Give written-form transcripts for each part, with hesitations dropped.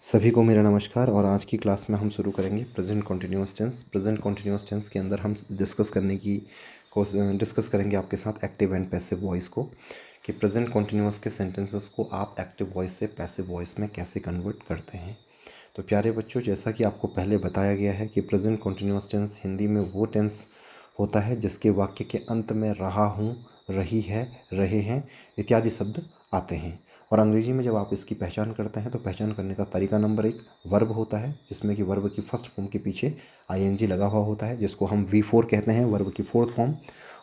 सभी को मेरा नमस्कार। और आज की क्लास में हम शुरू करेंगे present continuous tense. Present continuous tense के अंदर हम डिस्कस करेंगे आपके साथ एक्टिव एंड पैसिव वॉइस को, कि प्रेजेंट कॉन्टिन्यूअस के सेंटेंसेस को आप एक्टिव वॉइस से पैसिव वॉइस में कैसे कन्वर्ट करते हैं। तो प्यारे बच्चों, जैसा कि आपको पहले बताया गया है कि प्रेजेंट कॉन्टिन्यूअस टेंस हिंदी में वो टेंस होता है जिसके वाक्य के अंत में रहा हूँ, रही है, रहे हैं इत्यादि शब्द आते हैं। और अंग्रेजी में जब आप इसकी पहचान करते हैं तो पहचान करने का तरीका नंबर 1 वर्ब होता है, जिसमें कि वर्ब की फर्स्ट फॉर्म के पीछे आईएनजी लगा हुआ होता है, जिसको हम V4 कहते हैं, वर्ब की फोर्थ फॉर्म।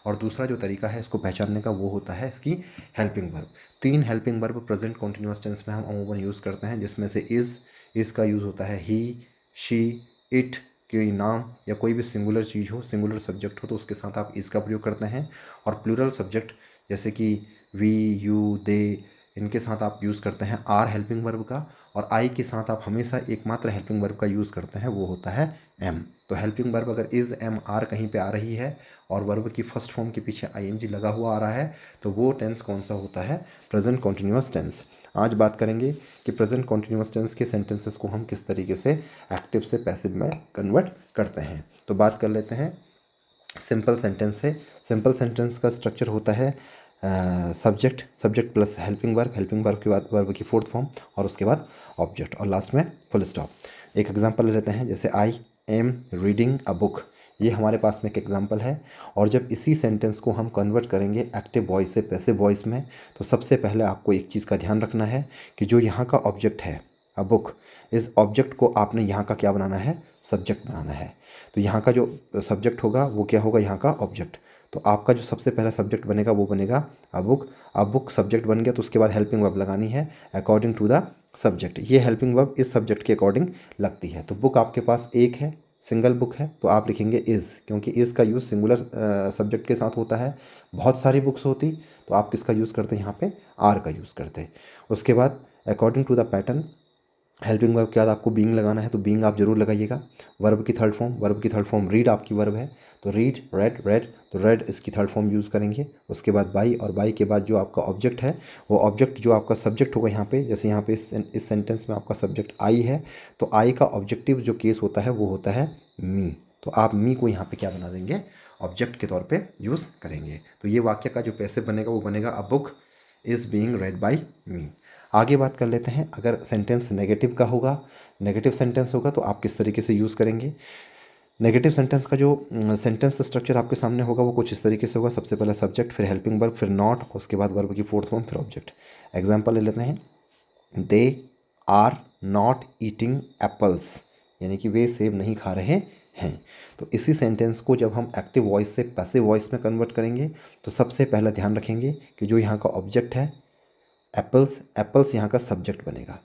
और दूसरा जो तरीका है इसको पहचानने का वो होता है इसकी helping verb. 3 helping verb present continuous tense में हम अमूमन यूज़ करते हैं, जिसमें से इज़ का यूज़ होता है ही, शी, इट। कोई नाम या कोई भी सिंगुलर चीज़ हो, सिंगुलर सब्जेक्ट हो, तो उसके साथ आप इज़ का प्रयोग करते हैं। और प्लूरल सब्जेक्ट जैसे कि वी, यू, दे, इनके साथ आप यूज़ करते हैं आर हेल्पिंग वर्ब का। और आई के साथ आप हमेशा एकमात्र हेल्पिंग वर्ब का यूज़ करते हैं, वो होता है एम। तो हेल्पिंग वर्ब अगर इज़, एम, आर कहीं पे आ रही है और वर्ब की फर्स्ट फॉर्म के पीछे आईएनजी लगा हुआ आ रहा है, तो वो टेंस कौन सा होता है? Present continuous tense. आज बात करेंगे कि प्रेजेंट कॉन्टिन्यूअस टेंस के सेंटेंसेस को हम किस तरीके से एक्टिव से पैसिव में कन्वर्ट करते हैं। तो बात कर लेते हैं सिंपल सेंटेंस से। सिंपल सेंटेंस का स्ट्रक्चर होता है सब्जेक्ट प्लस हेल्पिंग वर्ब के बाद वर्ब की फोर्थ फॉर्म, और उसके बाद ऑब्जेक्ट, और लास्ट में फुल स्टॉप। एक एग्जांपल ले लेते हैं, जैसे I am reading a book. ये हमारे पास में एक एग्जांपल है। और जब इसी सेंटेंस को हम कन्वर्ट करेंगे एक्टिव वॉइस से पैसिव वॉइस में, तो सबसे पहले आपको एक चीज़ का ध्यान रखना है कि जो यहाँ का ऑब्जेक्ट है अ बुक, इस ऑब्जेक्ट को आपने यहाँ का क्या बनाना है? सब्जेक्ट बनाना है। तो यहाँ का जो सब्जेक्ट होगा वो क्या होगा? यहाँ का ऑब्जेक्ट। तो आपका जो सबसे पहला सब्जेक्ट बनेगा वो बनेगा a book. A book subject बन गया, तो उसके बाद हेल्पिंग वर्ब लगानी है अकॉर्डिंग टू द सब्जेक्ट। ये हेल्पिंग वर्ब इस सब्जेक्ट के अकॉर्डिंग लगती है। तो बुक आपके पास एक है, सिंगल बुक है, तो आप लिखेंगे इज़, क्योंकि इज़ का यूज़ सिंगुलर सब्जेक्ट के साथ होता है। बहुत सारी बुक्स होती तो आप किसका यूज़ करते हैं? यहाँ पे आर का यूज़ करते हैं। उसके बाद according to the pattern helping verb के बाद आपको बीइंग लगाना है, तो बीइंग आप जरूर लगाइएगा। वर्ब की थर्ड फॉर्म रीड आपकी वर्ब है, तो रीड, रेड, तो रेड इसकी थर्ड फॉर्म यूज़ करेंगे। उसके बाद बाई, और बाई के बाद जो आपका ऑब्जेक्ट है, वो ऑब्जेक्ट जो आपका सब्जेक्ट होगा यहाँ पे, जैसे यहाँ पे इस सेंटेंस में आपका सब्जेक्ट आई है, तो आई का ऑब्जेक्टिव जो केस होता है वो होता है मी। तो आप मी को यहाँ पे क्या बना देंगे? ऑब्जेक्ट के तौर पे यूज़ करेंगे। तो ये वाक्य का जो पैसिव बनेगा वो बनेगा a book is being read by me. आगे बात कर लेते हैं, अगर सेंटेंस नेगेटिव का होगा, नेगेटिव सेंटेंस होगा, तो आप किस तरीके से यूज़ करेंगे? नेगेटिव सेंटेंस का जो सेंटेंस स्ट्रक्चर आपके सामने होगा वो कुछ इस तरीके से होगा। सबसे पहले सब्जेक्ट, फिर हेल्पिंग वर्ब, फिर नॉट, उसके बाद वर्ब की फोर्थ फॉर्म, फिर ऑब्जेक्ट। एग्जाम्पल ले लेते हैं, they are not eating apples, यानी कि वे सेब नहीं खा रहे हैं। तो इसी सेंटेंस को जब हम एक्टिव वॉइस से पैसिव वॉइस में कन्वर्ट करेंगे, तो सबसे पहला ध्यान रखेंगे कि जो यहाँ का ऑब्जेक्ट है एप्पल्स यहाँ का सब्जेक्ट बनेगा।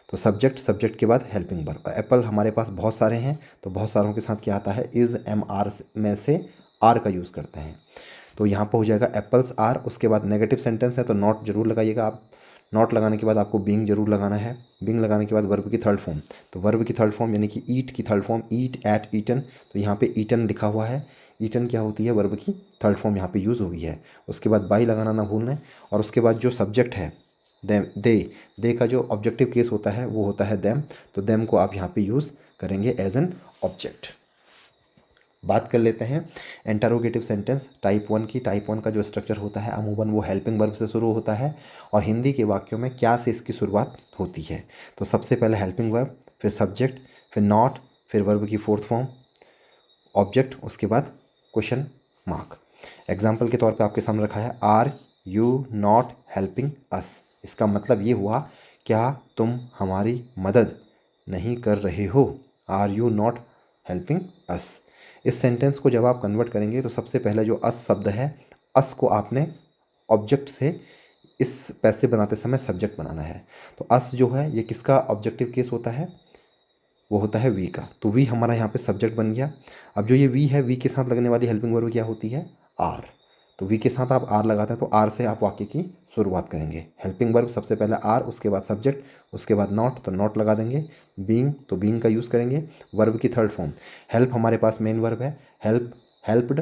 तो सब्जेक्ट के बाद हेल्पिंग वर्ब। एप्पल हमारे पास बहुत सारे हैं, तो बहुत सारों के साथ क्या आता है? इज़, एम, आर में से आर का यूज़ करते हैं। तो यहाँ पर हो जाएगा एप्पल्स आर। उसके बाद नेगेटिव सेंटेंस है तो नॉट जरूर लगाइएगा आप। नॉट लगाने के बाद आपको बीइंग जरूर लगाना है। बीइंग लगाने के बाद वर्ब की थर्ड फॉर्म, तो वर्ब की थर्ड फॉर्म यानी कि ईट की थर्ड फॉर्म, ईट, एट, ईटन। तो यहाँ पे ईटन लिखा हुआ है। ईटन क्या होती है? वर्ब की थर्ड फॉर्म यहाँ पे यूज़ हुई है। उसके बाद बाई लगाना ना भूलना। और उसके बाद जो सब्जेक्ट है देम, दे का जो ऑब्जेक्टिव केस होता है वो होता है देम, तो देम को आप यहाँ पे यूज़ करेंगे एज एन ऑब्जेक्ट। बात कर लेते हैं इंटरोगेटिव सेंटेंस टाइप 1 की। टाइप 1 का जो स्ट्रक्चर होता है अमूमन वो हेल्पिंग वर्ब से शुरू होता है, और हिंदी के वाक्यों में क्या से इसकी शुरुआत होती है? तो सबसे पहले हेल्पिंग वर्ब, फिर सब्जेक्ट, फिर नॉट, फिर वर्ब की फोर्थ फॉर्म, ऑब्जेक्ट, उसके बाद क्वेश्चन मार्क। एग्जाम्पल के तौर पे आपके सामने रखा है, are you not helping us. इसका मतलब ये हुआ, क्या तुम हमारी मदद नहीं कर रहे हो? Are you not helping us. इस सेंटेंस को जब आप कन्वर्ट करेंगे तो सबसे पहले जो अस शब्द है, अस को आपने ऑब्जेक्ट से इस पैसे बनाते समय सब्जेक्ट बनाना है। तो अस जो है ये किसका ऑब्जेक्टिव केस होता है? वो होता है वी का। तो वी हमारा यहाँ पे सब्जेक्ट बन गया। अब जो ये वी है, वी के साथ लगने वाली हेल्पिंग वर्ब क्या होती है? आर। तो वी के साथ आप आर लगाते हैं, तो आर से आप वाक्य की शुरुआत करेंगे। हेल्पिंग वर्ब सबसे पहले आर, उसके बाद सब्जेक्ट, उसके बाद नॉट, तो नॉट लगा देंगे। बीइंग, तो बीइंग का यूज़ करेंगे। वर्ब की थर्ड फॉर्म, हेल्प हमारे पास मेन वर्ब है, हेल्प, हेल्प्ड,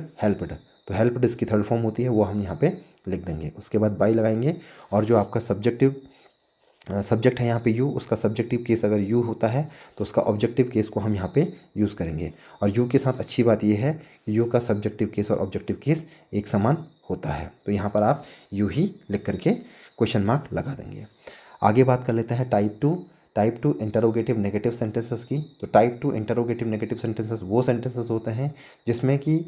तो हेल्प्ड इसकी थर्ड फॉर्म होती है, वो हम यहाँ पे लिख देंगे। उसके बाद बाई लगाएंगे, और जो आपका सब्जेक्टिव सब्जेक्ट है यहाँ पे यू, उसका सब्जेक्टिव केस अगर यू होता है तो उसका ऑब्जेक्टिव केस को हम यहाँ पे यूज़ करेंगे। और यू के साथ अच्छी बात ये है कि यू का सब्जेक्टिव केस और ऑब्जेक्टिव केस एक समान होता है, तो यहाँ पर आप यू ही लिख करके क्वेश्चन मार्क लगा देंगे। आगे बात कर लेते हैं type two interrogative negative sentences की। तो type two interrogative negative sentences वो सेंटेंसेस होते हैं जिसमें कि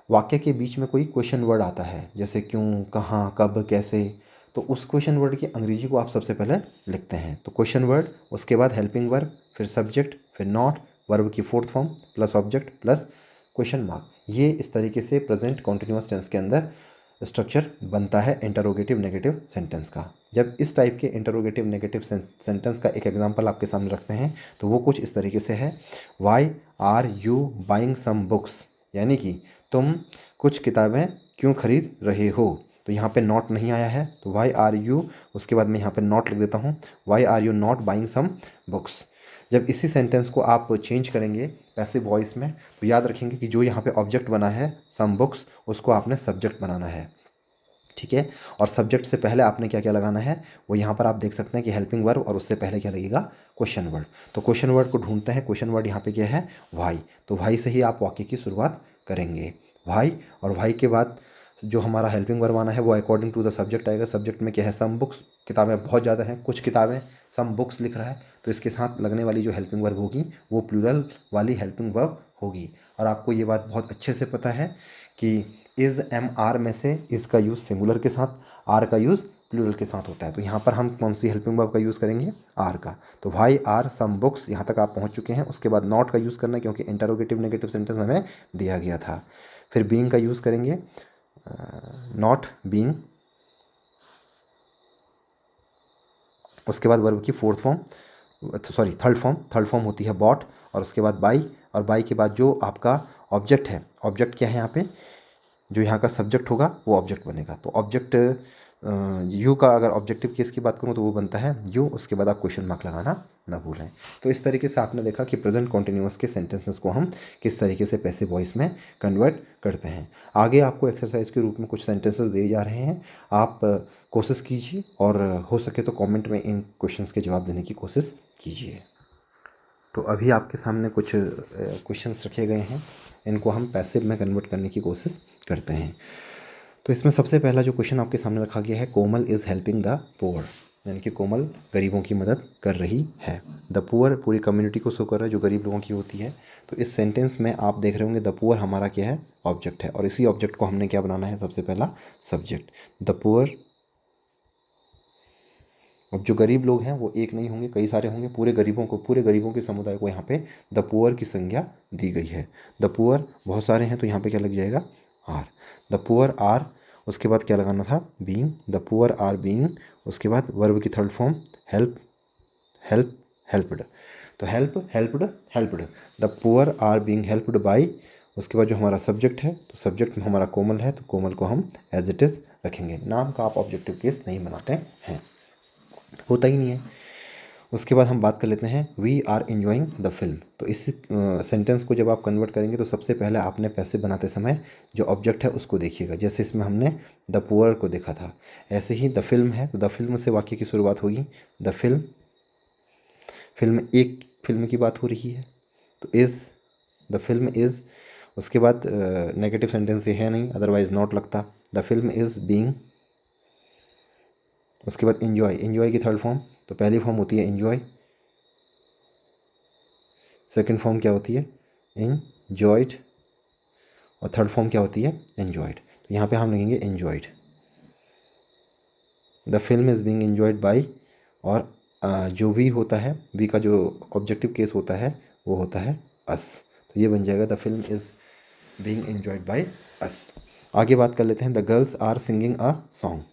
वाक्य के बीच में कोई क्वेश्चन वर्ड आता है, जैसे क्यों, कहाँ, कब, कैसे। तो उस क्वेश्चन वर्ड की अंग्रेजी को आप सबसे पहले लिखते हैं। तो क्वेश्चन वर्ड, उसके बाद हेल्पिंग वर्ब, फिर सब्जेक्ट, फिर नॉट, वर्ब की fourth form plus object plus question mark. ये इस तरीके से प्रेजेंट कॉन्टिन्यूअस टेंस के अंदर स्ट्रक्चर बनता है इंटरोगेटिव नेगेटिव सेंटेंस का। जब इस टाइप के इंटरोगेटिव नेगेटिव सेंटेंस का एक एग्जांपल आपके सामने रखते हैं तो वो कुछ इस तरीके से है, why are you buying some books, यानी कि तुम कुछ किताबें क्यों खरीद रहे हो। तो यहाँ पे नॉट नहीं आया है, तो वाई आर यू, उसके बाद मैं यहाँ पे नॉट लिख देता हूँ, why are you not buying some books. जब इसी सेंटेंस को आप चेंज करेंगे पैसिव वॉइस में तो याद रखेंगे कि जो यहाँ पे ऑब्जेक्ट बना है सम बुक्स, उसको आपने सब्जेक्ट बनाना है, ठीक है। और सब्जेक्ट से पहले आपने क्या क्या लगाना है वो यहाँ पर आप देख सकते हैं कि हेल्पिंग वर्ब, और उससे पहले क्या लगेगा, क्वेश्चन वर्ड। तो क्वेश्चन वर्ड को ढूंढते हैं, क्वेश्चन वर्ड यहाँ पे क्या है, वाई। तो वाई से ही आप वाक्य की शुरुआत करेंगे, वाई। और वाई के बाद जो हमारा हेल्पिंग वर्ब आना है वो अकॉर्डिंग टू द सब्जेक्ट आएगा। सब्जेक्ट में क्या है, सम बुक्स, किताबें बहुत ज़्यादा हैं, कुछ किताबें, सम बुक्स लिख रहा है, तो इसके साथ लगने वाली जो हेल्पिंग वर्ब होगी वो प्लूरल वाली हेल्पिंग वर्ब होगी। और आपको ये बात बहुत अच्छे से पता है कि इज़ एम आर में से इज़ का यूज़ सिंगुलर के साथ, आर का यूज़ प्लूरल के साथ होता है। तो यहाँ पर हम कौन सी हेल्पिंग वर्ब का यूज़ करेंगे, आर का। तो वाई आर सम बुक्स, यहाँ तक आप पहुँच चुके हैं। उसके बाद नॉट का यूज़ करना है क्योंकि इंटरोगेटिव नेगेटिव सेंटेंस हमें दिया गया था। फिर बीइंग का यूज़ करेंगे, नॉट बीइंग। उसके बाद वर्ब की fourth form, sorry third form होती है बॉट, और उसके बाद बाई। और बाई के बाद जो आपका ऑब्जेक्ट है, ऑब्जेक्ट क्या है यहाँ पे, जो यहाँ का सब्जेक्ट होगा वो ऑब्जेक्ट बनेगा। तो ऑब्जेक्ट यू का अगर ऑब्जेक्टिव केस की बात करूँ तो वो बनता है यू। उसके बाद आप क्वेश्चन मार्क लगाना ना भूलें। तो इस तरीके से आपने देखा कि प्रेजेंट कॉन्टिन्यूअस के सेंटेंसेस को हम किस तरीके से पैसिव वॉइस में कन्वर्ट करते हैं। आगे आपको एक्सरसाइज के रूप में कुछ सेंटेंसेस दिए जा रहे हैं, आप कोशिश कीजिए और हो सके तो कमेंट में इन क्वेश्चंस के जवाब देने की कोशिश कीजिए। तो अभी आपके सामने कुछ क्वेश्चंस रखे गए हैं, इनको हम पैसिव में कन्वर्ट करने की कोशिश करते हैं। तो इसमें सबसे पहला जो क्वेश्चन आपके सामने रखा गया है, कोमल इज़ हेल्पिंग द पुअर, यानी कि कोमल गरीबों की मदद कर रही है। द पुअर पूरी कम्युनिटी को शो कर रहा है जो गरीब लोगों की होती है। तो इस सेंटेंस में आप देख रहे होंगे द पुअर हमारा क्या है, ऑब्जेक्ट है, और इसी ऑब्जेक्ट को हमने क्या बनाना है, सबसे पहला सब्जेक्ट, द पुअर। अब जो गरीब लोग हैं वो एक नहीं होंगे, कई सारे होंगे, पूरे गरीबों के समुदाय को यहाँ पे द पुअर की संज्ञा दी गई है। द पुअर बहुत सारे हैं तो यहाँ पे क्या लग जाएगा, आर। द पुअर आर, उसके बाद क्या लगाना था, being. The poor are being, उसके बाद वर्ब की third form help, help, helped. तो help, helped, helped. The poor are being helped by. उसके बाद जो हमारा सब्जेक्ट है, तो सब्जेक्ट में हमारा कोमल है, तो कोमल को हम एज इट इज़ रखेंगे। नाम का आप ऑब्जेक्टिव केस नहीं बनाते हैं, होता ही नहीं है। उसके बाद हम बात कर लेते हैं we are enjoying the film. तो इस सेंटेंस को जब आप कन्वर्ट करेंगे तो सबसे पहले आपने पैसिव बनाते समय जो ऑब्जेक्ट है उसको देखिएगा। जैसे इसमें हमने द पुअर को देखा था, ऐसे ही द फिल्म है तो द फिल्म से वाक्य की शुरुआत होगी। द फिल्म, फिल्म, एक फिल्म की बात हो रही है, तो इज़, द फिल्म इज़। उसके बाद नेगेटिव सेंटेंस ये है नहीं, अदरवाइज नॉट लगता। The film is being. उसके बाद इन्जॉय, इन्जॉय की थर्ड फॉर्म, तो पहली फॉर्म होती है इन्जॉय, सेकंड फॉर्म क्या होती है, इनजॉयड, और थर्ड फॉर्म क्या होती है, एन्जॉयड। तो यहाँ पे हम लिखेंगे enjoyed. The film is being enjoyed by, और जो भी होता है, वी का जो ऑब्जेक्टिव केस होता है वो होता है अस। तो ये बन जाएगा the film is being enjoyed by us. आगे बात कर लेते हैं, the girls are singing a song.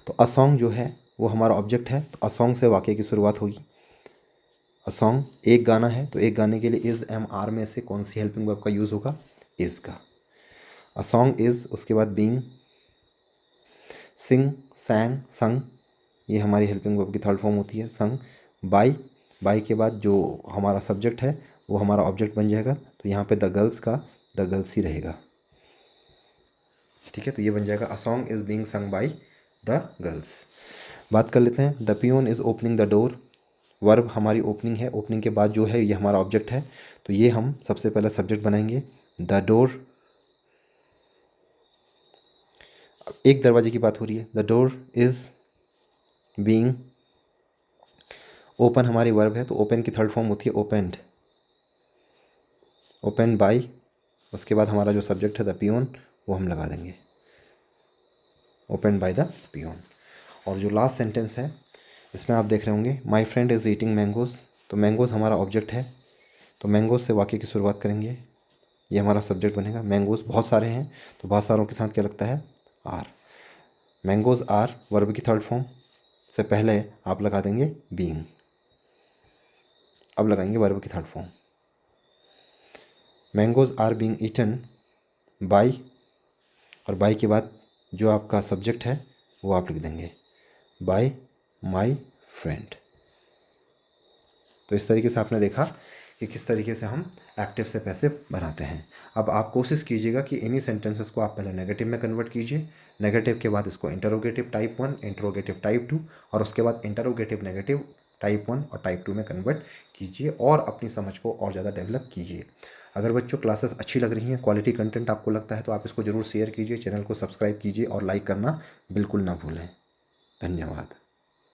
तो अ सॉन्ग जो है वो हमारा ऑब्जेक्ट है, तो अ सॉन्ग से वाक्य की शुरुआत होगी। अ सॉन्ग एक गाना है, तो एक गाने के लिए इज़ एम आर में से कौन सी हेल्पिंग वर्ब का यूज़ होगा, इज़ का। अ सॉन्ग इज़, उसके बाद बीइंग, सिंग, सैंग, संग, ये हमारी हेल्पिंग वर्ब की थर्ड फॉर्म होती है, संग। बाई, बाई के बाद जो हमारा सब्जेक्ट है वो हमारा ऑब्जेक्ट बन जाएगा, तो यहाँ पे द गर्ल्स का द गर्ल्स ही रहेगा, ठीक है। तो ये बन जाएगा a song is being sung by the girls. बात कर लेते हैं, the peon is opening the door. Verb हमारी ओपनिंग है, ओपनिंग के बाद जो है ये हमारा ऑब्जेक्ट है, तो ये हम सबसे पहले सब्जेक्ट बनाएंगे। द डोर, एक दरवाजे की बात हो रही है, the door is being open हमारी वर्ब है, तो ओपन की थर्ड फॉर्म होती है ओपेंड, ओपन बाय, उसके बाद हमारा जो सब्जेक्ट है द पियोन वो हम लगा देंगे, ओपन बाय द पियोन। और जो लास्ट सेंटेंस है इसमें आप देख रहे होंगे, my friend is eating mangoes, तो मैंगोज़ हमारा ऑब्जेक्ट है, तो मैंगोज़ से वाक्य की शुरुआत करेंगे, ये हमारा सब्जेक्ट बनेगा। मैंगोज़ बहुत सारे हैं, तो बहुत सारों के साथ क्या लगता है, आर। मैंगोज़ आर वर्ब की थर्ड फॉर्म से पहले आप लगा देंगे बीइंग, अब लगाएंगे वर्ब की third form. Mangoes are being eaten by, और बाय के बाद जो आपका सब्जेक्ट है वो आप लिख देंगे, बाय माय फ्रेंड। तो इस तरीके से आपने देखा कि किस तरीके से हम एक्टिव से पैसिव बनाते हैं। अब आप कोशिश कीजिएगा कि इन्हीं सेंटेंसेस को आप पहले नेगेटिव में कन्वर्ट कीजिए, नेगेटिव के बाद इसको इंटरोगेटिव टाइप 1, इंटरोगेटिव टाइप 2 और उसके बाद इंटरोगेटिव नेगेटिव टाइप 1 और टाइप 2 में कन्वर्ट कीजिए और अपनी समझ को और ज़्यादा डेवलप कीजिए। अगर बच्चों क्लासेस अच्छी लग रही हैं, क्वालिटी कंटेंट आपको लगता है, तो आप इसको ज़रूर शेयर कीजिए, चैनल को सब्सक्राइब कीजिए और लाइक करना बिल्कुल ना भूलें। धन्यवाद।